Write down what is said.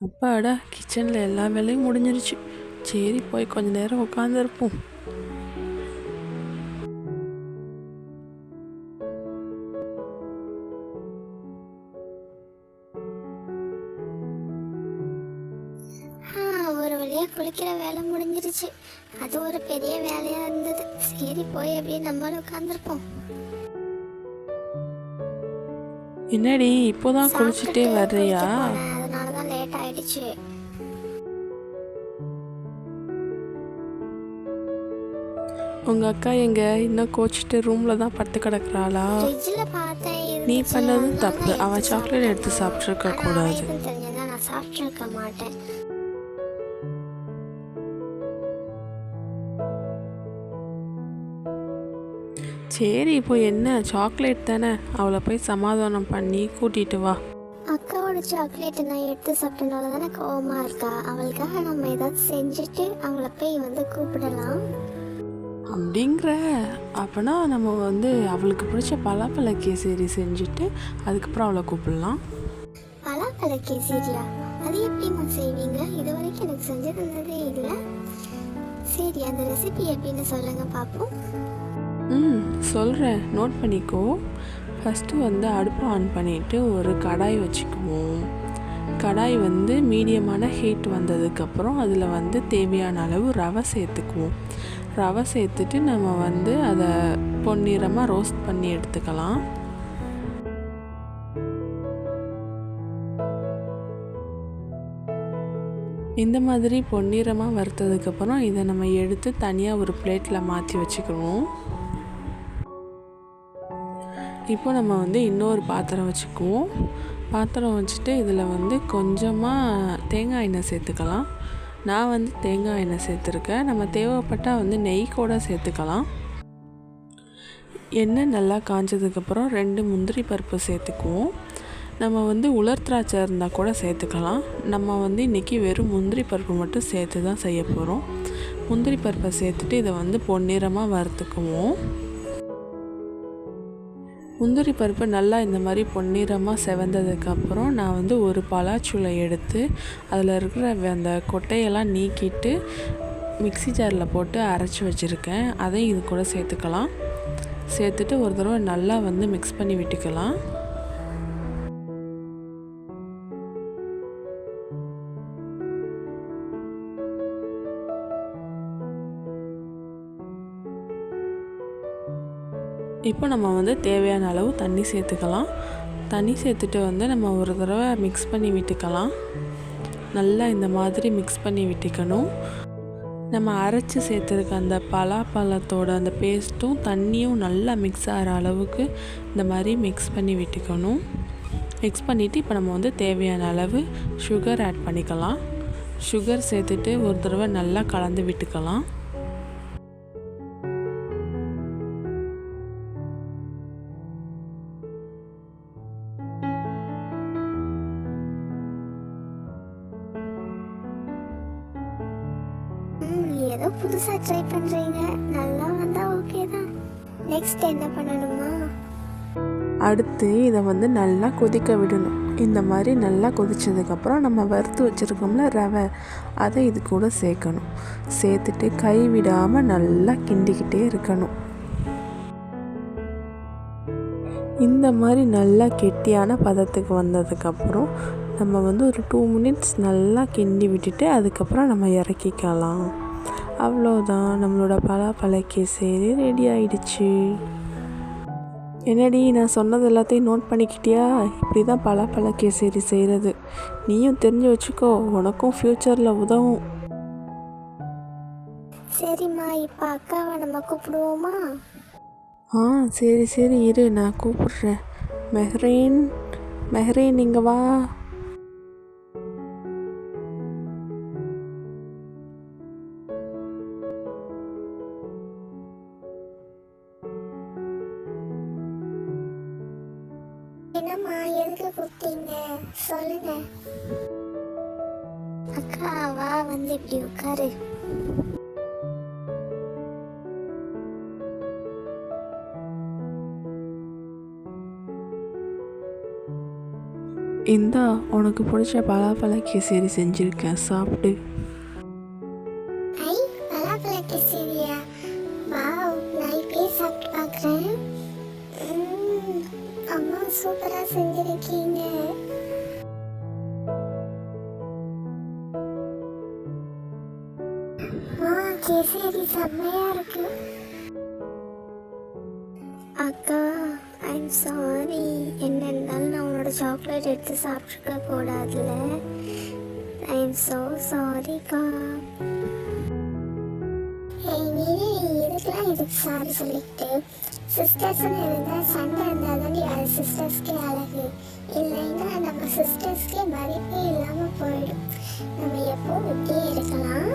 அப்பாடா, கிச்சனில் எல்லா வேலையும் முடிஞ்சிருச்சு. சரி, போய் கொஞ்ச நேரம் உட்காந்துருப்போம். ஒரு வழியாக குளிக்கிற வேலை முடிஞ்சிருச்சு. அது ஒரு பெரிய வேலையாக இருந்தது. சரி, போய் அப்படியே நம்மளும் உட்காந்துருப்போம். என்னடி இப்போதான் குளிச்சுட்டே வர்றியா? அதனால தான் லேட் ஆயிடுச்சு. உங்கள் அக்கா எங்க இன்னும் கோச்சிட்டு ரூமில் தான் படுத்து கிடக்குறாளா? ஃப்ரிட்ஜில் பார்த்தேன். நீ பண்ணது தப்பு. அவள் சாக்லேட் எடுத்து சாப்பிட்ருக்க கூடாது. தெரிஞ்சதான் நான் சாப்பிட்ருக்க மாட்டேன். சரி, இப்போ என்ன, சாக்லேட் தானே, அவளை போய் சமாதானம் பண்ணி கூட்டிகிட்டு வா. அக்காவோட சாக்லேட்டை நான் எடுத்து சாப்பிட்டனால தானே கோவமாக இருக்கா. அவளுக்காக நம்ம ஏதாவது செஞ்சுட்டு அவளை போய் கூப்பிடலாம் அப்படிங்கிற. அப்போனா நம்ம அவளுக்கு பிடிச்ச பலாப்பழ கேசரி செஞ்சுட்டு அதுக்கப்புறம் அவளை கூப்பிடலாம். பலாப்பழ கேசரியா? அது எப்படிமா செய்வீங்க? இது வரைக்கும் எனக்கு செஞ்சு தந்ததே இல்லை. சரி, அந்த ரெசிபி எப்படின்னு சொல்லுங்க பார்ப்போம். சொல்கிறேன், நோட் பண்ணிக்கோ. ஃபஸ்ட்டு அடுப்பை ஆன் பண்ணிவிட்டு ஒரு கடாய் வச்சுக்குவோம். கடாய் மீடியமான ஹீட் வந்ததுக்கப்புறம் அதில் தேவையான அளவு ரவை சேர்த்துக்குவோம். ரவை சேர்த்துட்டு நம்ம அதை பொன்னிறமாக ரோஸ்ட் பண்ணி எடுத்துக்கலாம். இந்த மாதிரி பொன்னிறமாக வறுத்ததுக்கப்புறம் இதை நம்ம எடுத்து தனியாக ஒரு பிளேட்டில் மாற்றி வச்சுக்குவோம். இப்போ நம்ம இன்னொரு பாத்திரம் வச்சுக்குவோம். பாத்திரம் வச்சுட்டு இதில் கொஞ்சமாக தேங்காய் எண்ணெய் சேர்த்துக்கலாம். நான் தேங்காய் எண்ணெய் சேர்த்துருக்கேன். நம்ம தேவைப்பட்டால் நெய் கூட சேர்த்துக்கலாம். எண்ணெய் நல்லா காஞ்சதுக்கப்புறம் 2 முந்திரி பருப்பு சேர்த்துக்குவோம். நம்ம உலர் திராட்சை இருந்தால் கூட சேர்த்துக்கலாம். நம்ம இன்றைக்கி வெறும் முந்திரி பருப்பு மட்டும் சேர்த்து தான் செய்ய போகிறோம். முந்திரி பருப்பை சேர்த்துட்டு இதை பொன்னிறமாக வறுத்துக்குவோம். முந்திரி பருப்பு நல்லா இந்த மாதிரி பொன்னிறமாக செவந்ததுக்கப்புறம் நான் ஒரு பலாச்சுளை எடுத்து அதில் இருக்கிற அந்த கொட்டையெல்லாம் நீக்கிட்டு மிக்ஸி ஜாரில் போட்டு அரைச்சி வச்சுருக்கேன். அதையும் இது கூட சேர்த்துக்கலாம். சேர்த்துட்டு ஒரு தடவை நல்லா மிக்ஸ் பண்ணி விட்டுக்கலாம். இப்போ நம்ம தேவையான அளவு தண்ணி சேர்த்துக்கலாம். தண்ணி சேர்த்துட்டு நம்ம ஒரு தடவை மிக்ஸ் பண்ணி விட்டுக்கலாம். நல்லா இந்த மாதிரி மிக்ஸ் பண்ணி விட்டுக்கணும். நம்ம அரைச்சி சேர்த்துருக்க அந்த பலாப்பழத்தோட அந்த பேஸ்ட்டும் தண்ணியும் நல்லா மிக்ஸ் ஆகிற அளவுக்கு இந்த மாதிரி மிக்ஸ் பண்ணி விட்டுக்கணும். மிக்ஸ் பண்ணிவிட்டு இப்போ நம்ம தேவையான அளவு சுகர் ஆட் பண்ணிக்கலாம். சுகர் சேர்த்துட்டு ஒரு தடவை நல்லா கலந்து விட்டுக்கலாம். ஏதோ புதுசாக ட்ரை பண்ணுறீங்க. நல்லா வந்தால் ஓகே தான். நெக்ஸ்ட் என்ன பண்ணணுமா? அடுத்து இதை நல்லா கொதிக்க விடணும். இந்த மாதிரி நல்லா கொதித்ததுக்கப்புறம் நம்ம வறுத்து வச்சுருக்கோம்ல ரவை, அதை இது கூட சேர்க்கணும். சேர்த்துட்டு கை விடாமல் நல்லா கிண்டிக்கிட்டே இருக்கணும். இந்த மாதிரி நல்லா கெட்டியான பதத்துக்கு வந்ததுக்கப்புறம் நம்ம ஒரு 2 மினிட்ஸ் நல்லா கிண்டி விட்டுட்டு அதுக்கப்புறம் நம்ம இறக்கிக்கலாம். அவ்வளோதான், நம்மளோட பலாப்பழ கேசரி ரெடி ஆயிடுச்சு. என்னடி, நான் சொன்னது எல்லாத்தையும் நோட் பண்ணிக்கிட்டியா? இப்படி தான் பலாப்பழ கேசரி செய்கிறது. நீயும் தெரிஞ்சு வச்சுக்கோ, உனக்கும் ஃப்யூச்சரில் உதவும். சரிம்மா, இப்போ அக்காவை நம்ம கூப்பிடுவோமா? சரி சரி, இரு, நான் கூப்பிடுறேன். மெஹ்ரீன், மெஹ்ரீன் இங்கே வா. என்னம்மா, எதுக்கு கூப்பிட்டீங்க? சொல்லுங்க. அக்கா வா, இப்படி உட்காரு. இந்தா உனக்கு பிடிச்ச பலாப்பழ கேசரி செஞ்சுருக்கேன், சாப்பிடு. ஐ, பலாப்பழ கேசரியா? வாவ், நான் இப்பயே சாப்பிட்டு பார்க்குறேன். அம்மா சூப்பராக செஞ்சுருக்கீங்க. கேசரி செம்மையாக இருக்கு. அக்கா, ஐம் சாரி. என்ன இருந்தாலும் நான் உன்னோட சாக்லேட் எடுத்து சாப்பிட்ருக்க கூடாதுல்ல. ஐம் ஸோ சாரிக்கா. இதுக்கு சாரி சொல்லிட்டு சிஸ்டர்ஸ்ன்னு இருந்தால் சண்டை இருந்தால் தாண்டி அது சிஸ்டர்ஸ்க்கே அழகு. இல்லைன்னா நம்ம சிஸ்டர்ஸ்க்கே மதிப்பே இல்லாமல் போயிடும். நம்ம எப்போ இப்படியே இருக்கலாம்.